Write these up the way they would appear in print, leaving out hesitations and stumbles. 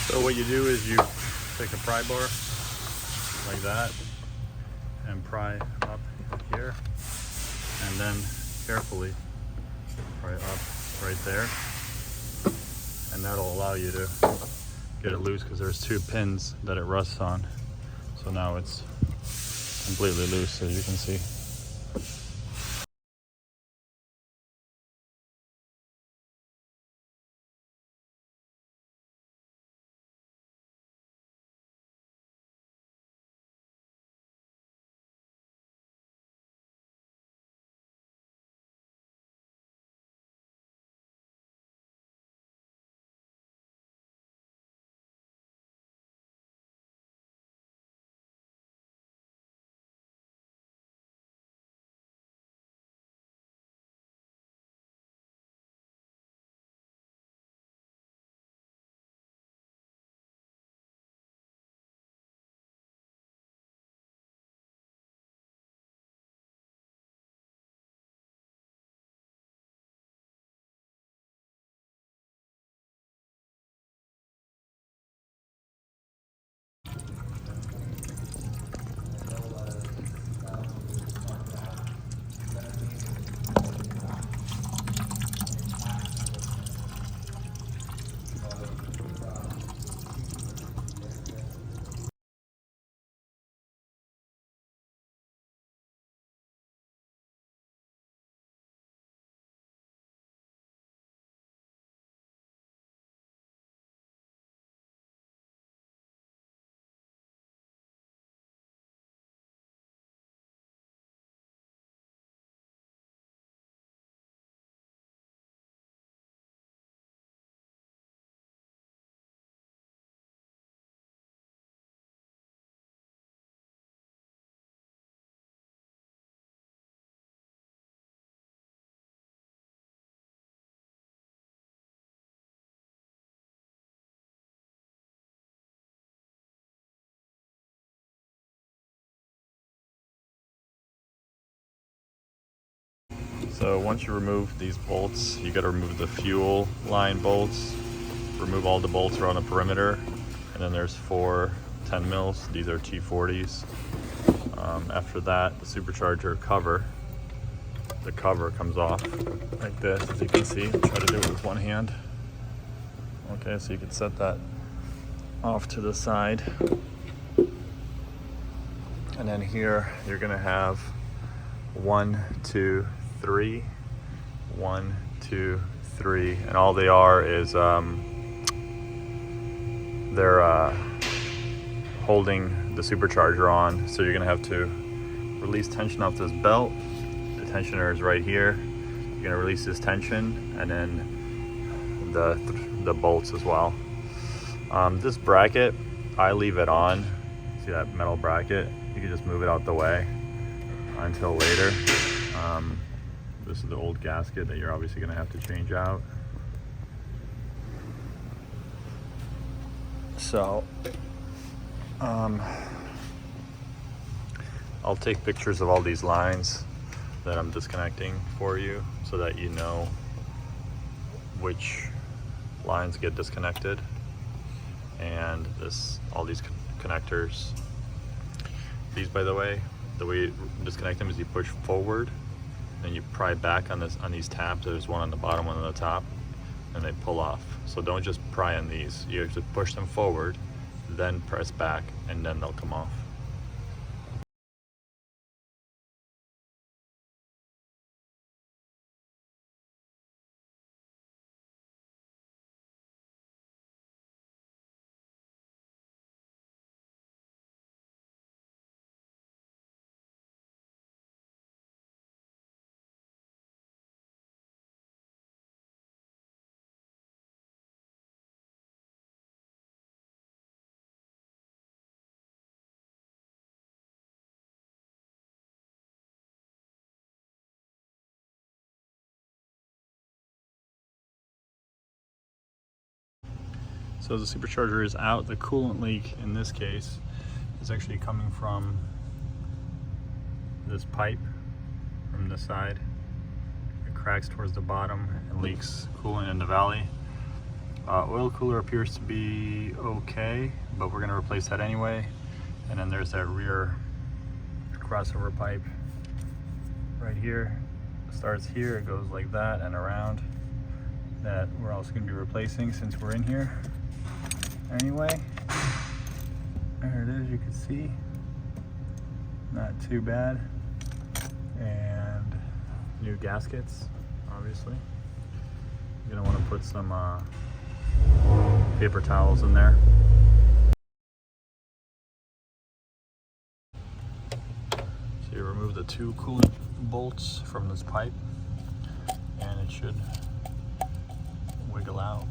So what you do is you take a pry bar like that and pry up here, and then carefully pry up right there, and that'll allow you to get it loose because there's 2 pins that it rests on. So now it's completely loose, as you can see. So once you remove these bolts, you got to remove the fuel line bolts, remove all the bolts around the perimeter, and then there's 4 10 mils. These are T40s. After that, the supercharger cover, the cover comes off like this, as you can see. I'll try to do it with one hand. Okay, so you can set that off to the side. And then here, you're gonna have 1, 2, 3, 1, 2, 3, and all they are is they're holding the supercharger on. So you're gonna have to release tension off this belt. The tensioner is right here. You're gonna release this tension, and then the bolts as well. This bracket, I leave it on. See that metal bracket? You can just move it out the way until later. This is the old gasket that you're obviously going to have to change out. So, I'll take pictures of all these lines that I'm disconnecting for you so that you know which lines get disconnected, and all these connectors. These, by the way you disconnect them is you push forward, then you pry back on these tabs. There's one on the bottom, one on the top, and they pull off. So don't just pry on these. You have to push them forward, then press back, and then they'll come off. So the supercharger is out. The coolant leak in this case is actually coming from this pipe from this side. It cracks towards the bottom and leaks coolant in the valley. Oil cooler appears to be okay, but we're going to replace that anyway. And then there's that rear crossover pipe right here. It starts here, it goes like that and around. That we're also going to be replacing since we're in here. Anyway, there it is, you can see. Not too bad. And new gaskets, obviously. You're going to want to put some paper towels in there. So you remove the 2 coolant bolts from this pipe and it should wiggle out.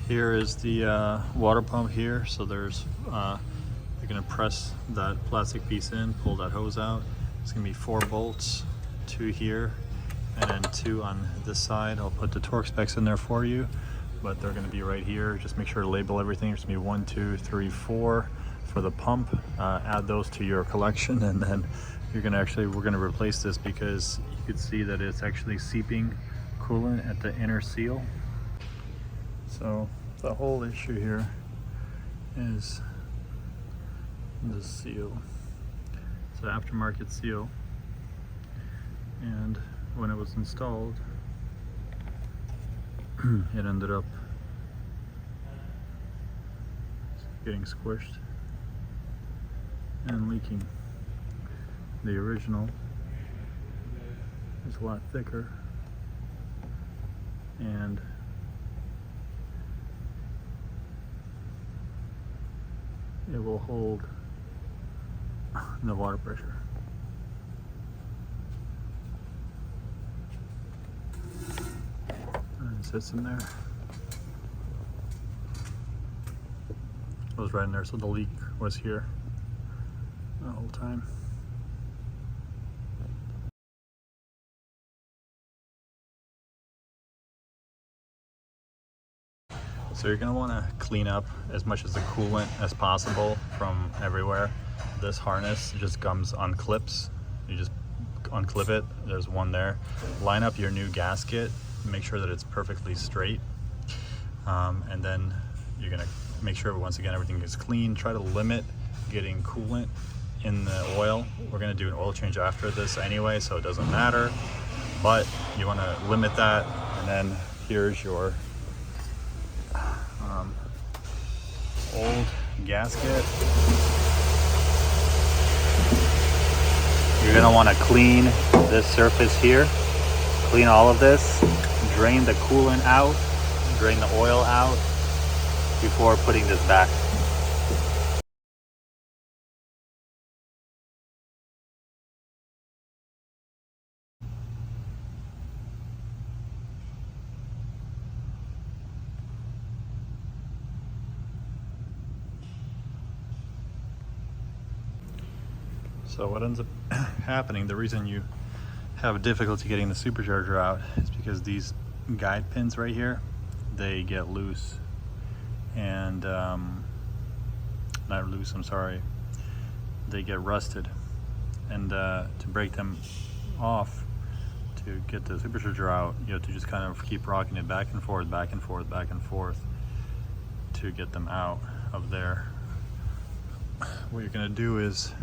Here is the water pump here. So there's, you're gonna press that plastic piece in, pull that hose out. It's gonna be 4 bolts, 2 here, and then 2 on this side. I'll put the torque specs in there for you, but they're gonna be right here. Just make sure to label everything. There's gonna be 1, 2, 3, 4 for the pump. Add those to your collection, and then we're gonna replace this because you could see that it's actually seeping coolant at the inner seal. So the whole issue here is the seal. It's an aftermarket seal, and when it was installed, it ended up getting squished and leaking. The original is a lot thicker, and it will hold the water pressure. And it sits in there. It was right in there, so the leak was here the whole time. So you're going to want to clean up as much as the coolant as possible from everywhere. This harness just comes on clips. You just unclip it. There's one there. Line up your new gasket. Make sure that it's perfectly straight. And then you're going to make sure, once again, everything is clean. Try to limit getting coolant in the oil. We're going to do an oil change after this anyway, so it doesn't matter. But you want to limit that. And then here's your old gasket. You're going to want to clean this surface here. Clean all of this. Drain the coolant out. Drain the oil out before putting this back. So what ends up happening, the reason you have difficulty getting the supercharger out is because these guide pins right here, they get loose. And not loose, I'm sorry, they get rusted. And to break them off, to get the supercharger out, you have to just kind of keep rocking it back and forth, back and forth, back and forth to get them out of there. What you're gonna do is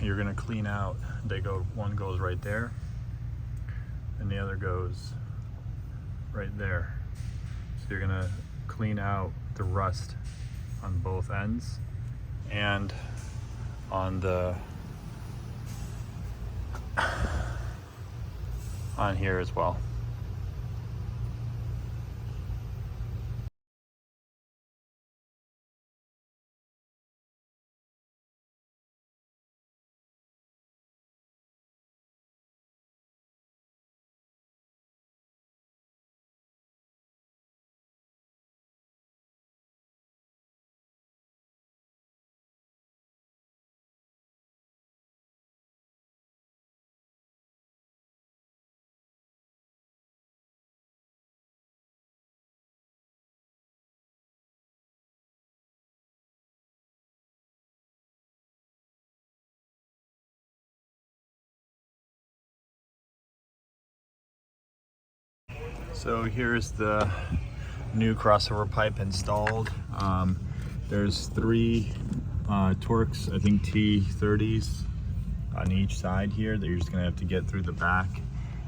you're gonna clean out. One goes right there, and the other goes right there. So you're gonna clean out the rust on both ends and on here as well. So here's the new crossover pipe installed. There's 3 Torx, I think T30s on each side here that you're just gonna have to get through the back.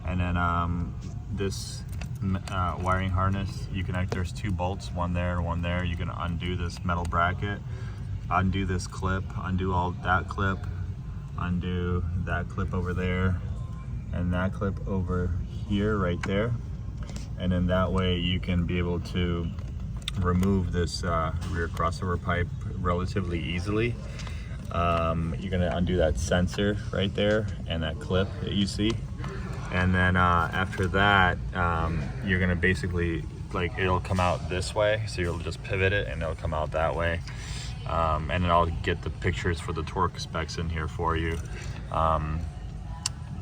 And then this wiring harness, there's 2 bolts, one there and one there. You can undo this metal bracket, undo this clip, undo all that clip, undo that clip over there, and that clip over here, right there. And then that way you can be able to remove this rear crossover pipe relatively easily. You're gonna undo that sensor right there and that clip that you see. And then after that, you're gonna basically, it'll come out this way. So you'll just pivot it and it'll come out that way. And then I'll get the pictures for the torque specs in here for you.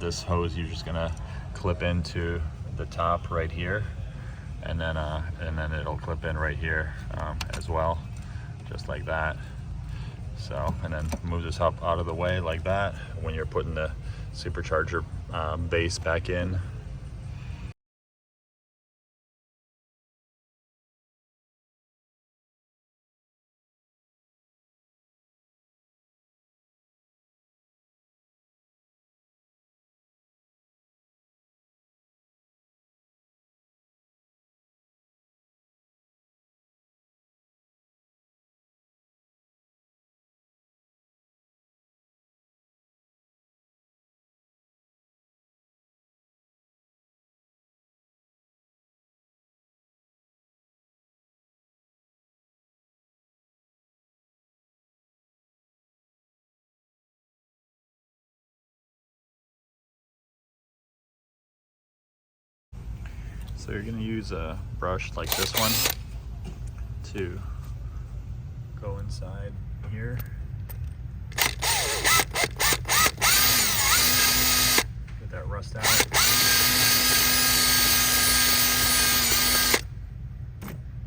This hose you're just gonna clip into the top right here, and then it'll clip in right here as well, just like that. So, and then move this up out of the way like that when you're putting the supercharger base back in. So you're gonna use a brush like this one to go inside here. Get that rust out.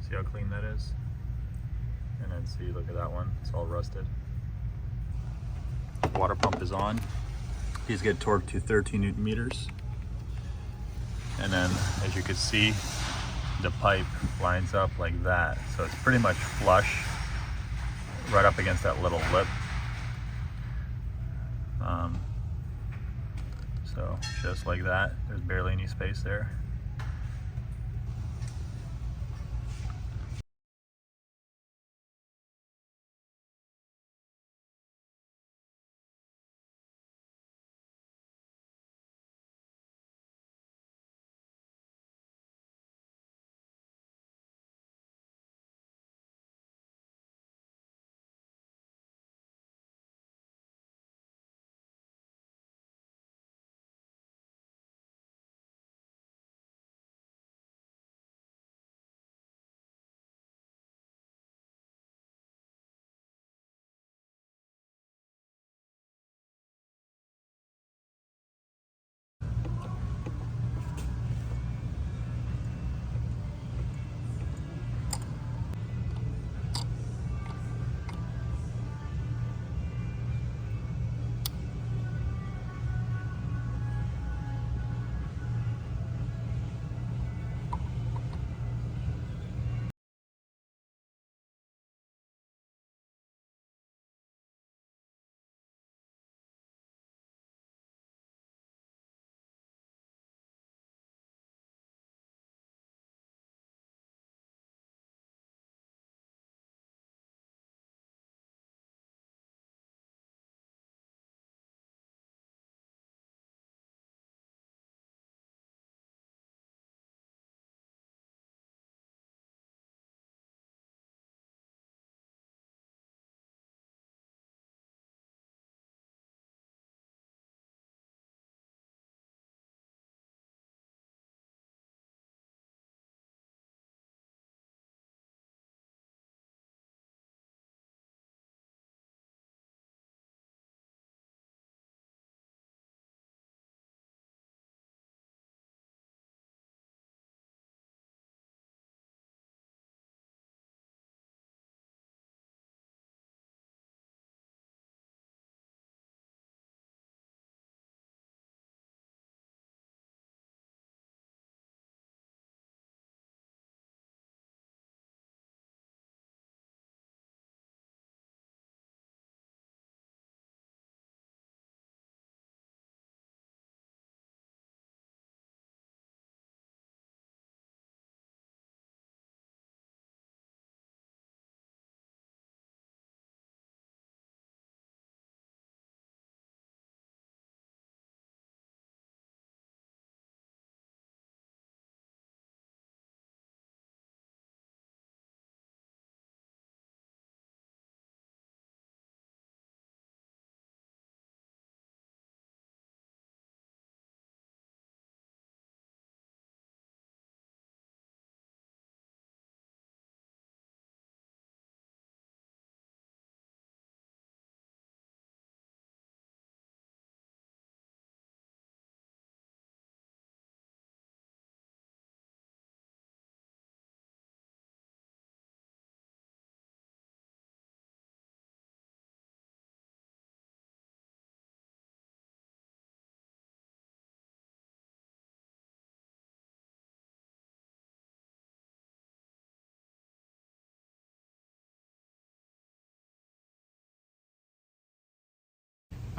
See how clean that is? And then see, look at that one, it's all rusted. Water pump is on. These get torqued to 13 Newton meters. And then, as you can see, the pipe lines up like that. So it's pretty much flush, right up against that little lip. So just like that, there's barely any space there.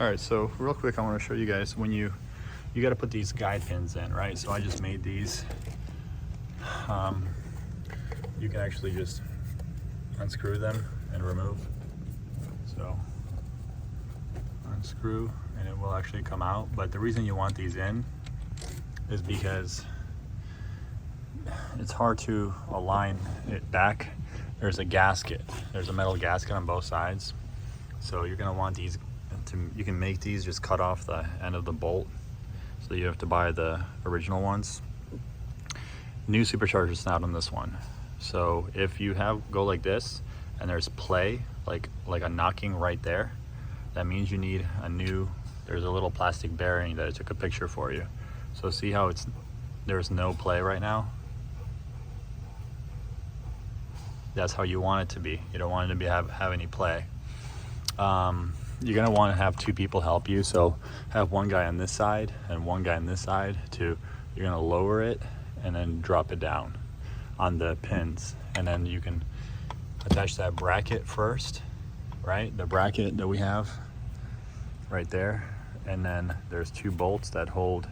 All right, so real quick, I want to show you guys when you got to put these guide pins in, right? So I just made these. You can actually just unscrew them and remove. So unscrew and it will actually come out. But the reason you want these in is because it's hard to align it back. There's a gasket. There's a metal gasket on both sides. So you're gonna want these you can make these, just cut off the end of the bolt. So you have to buy the original ones. New supercharger snout on this one. So if you go like this and there's play, like a knocking right there, that means you need a new, there's a little plastic bearing that I took a picture for you. So see how there's no play right now? That's how you want it to be. You don't want it to have any play. You're gonna want to have two people help you. So have one guy on this side and one guy on this side you're gonna lower it and then drop it down on the pins. And then you can attach that bracket first, right? The bracket that we have right there. And then there's two bolts that hold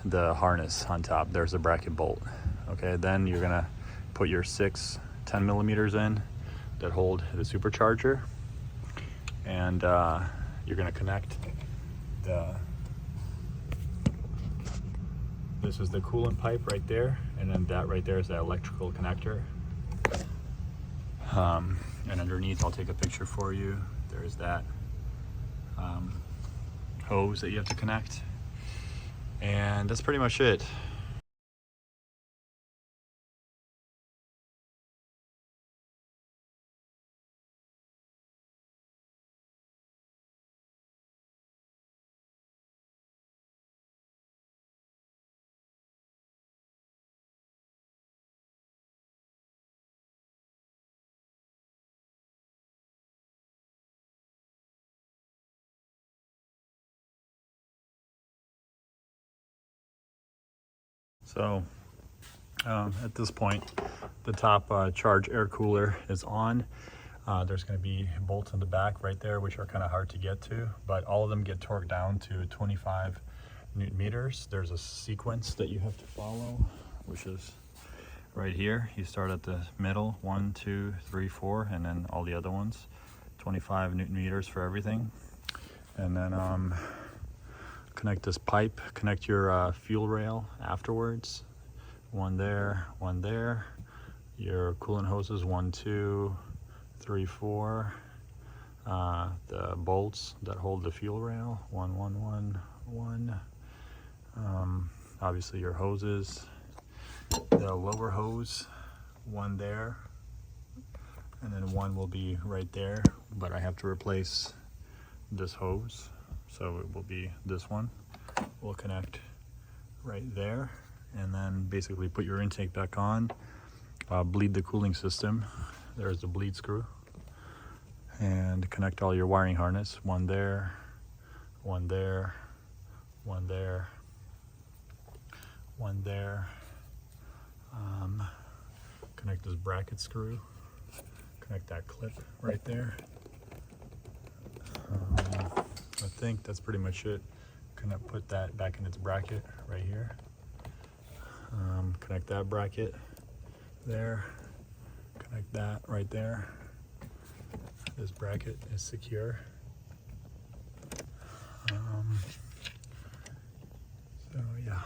the harness on top. There's a bracket bolt. Okay, then you're gonna put your 6 10 millimeters in that hold the supercharger. And you're gonna connect this is the coolant pipe right there, and then that right there is the electrical connector. And underneath, I'll take a picture for you. There's that hose that you have to connect. And that's pretty much it. So at this point, the top charge air cooler is on. There's going to be bolts in the back right there, which are kind of hard to get to, but all of them get torqued down to 25 Newton meters. There's a sequence that you have to follow, which is right here. You start at the middle, 1, 2, 3, 4, and then all the other ones, 25 Newton meters for everything. And then connect this pipe, connect your fuel rail afterwards. One there, one there. Your coolant hoses, 1, 2, 3, 4. The bolts that hold the fuel rail, 1, 1, 1, 1. Obviously your hoses, the lower hose, one there, and then one will be right there, but I have to replace this hose, so it will be this one. We'll connect right there, and then basically put your intake back on, bleed the cooling system. There's the bleed screw, and connect all your wiring harness, one there, one there, one there, one there. Connect this bracket screw, connect that clip right there. I think that's pretty much it. Gonna put that back in its bracket right here. Connect that bracket there, connect that right there. This bracket is secure. So yeah,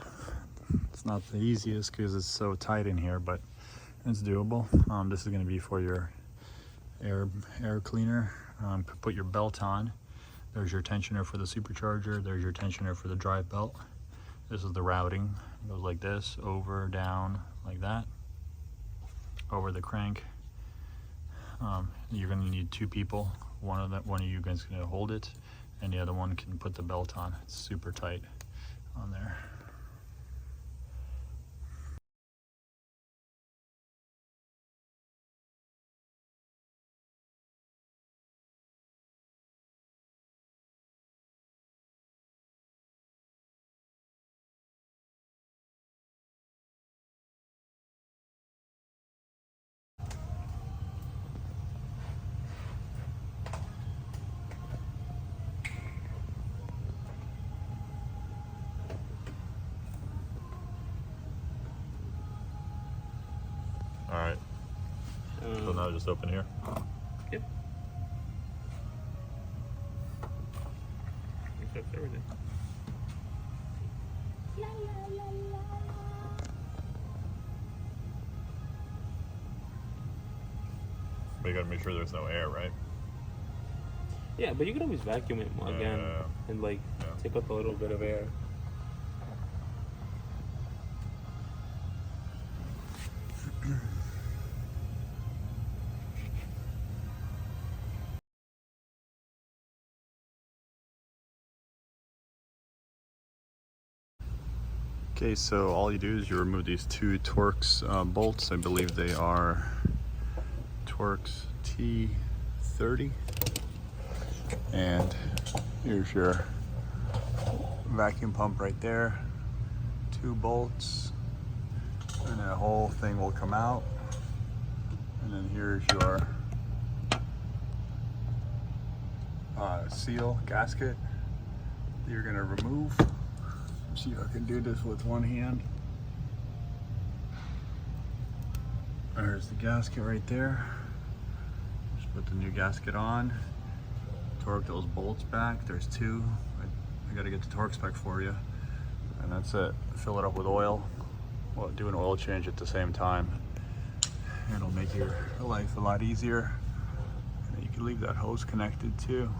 it's not the easiest because it's so tight in here, but it's doable. This is going to be for your air cleaner. Put your belt on. There's your tensioner for the supercharger. There's your tensioner for the drive belt. This is the routing. It goes like this, over, down, like that, over the crank. You're going to need two people. One of you guys is going to hold it, and the other one can put the belt on. It's super tight on there. So now just open here. Yep. That's everything. But you gotta make sure there's no air, right? Yeah, but you can always vacuum it again and like take out a little bit of air. Okay, so all you do is you remove these two Torx bolts. I believe they are Torx T30. And here's your vacuum pump right there. 2 bolts. And the whole thing will come out. And then here's your seal gasket that you're gonna remove. See if I can do this with one hand. There's the gasket right there. Just put the new gasket on. Torque those bolts back. There's 2. I gotta get the Torx spec for you. And that's it. Fill it up with oil. Well, do an oil change at the same time. It'll make your life a lot easier. And you can leave that hose connected too.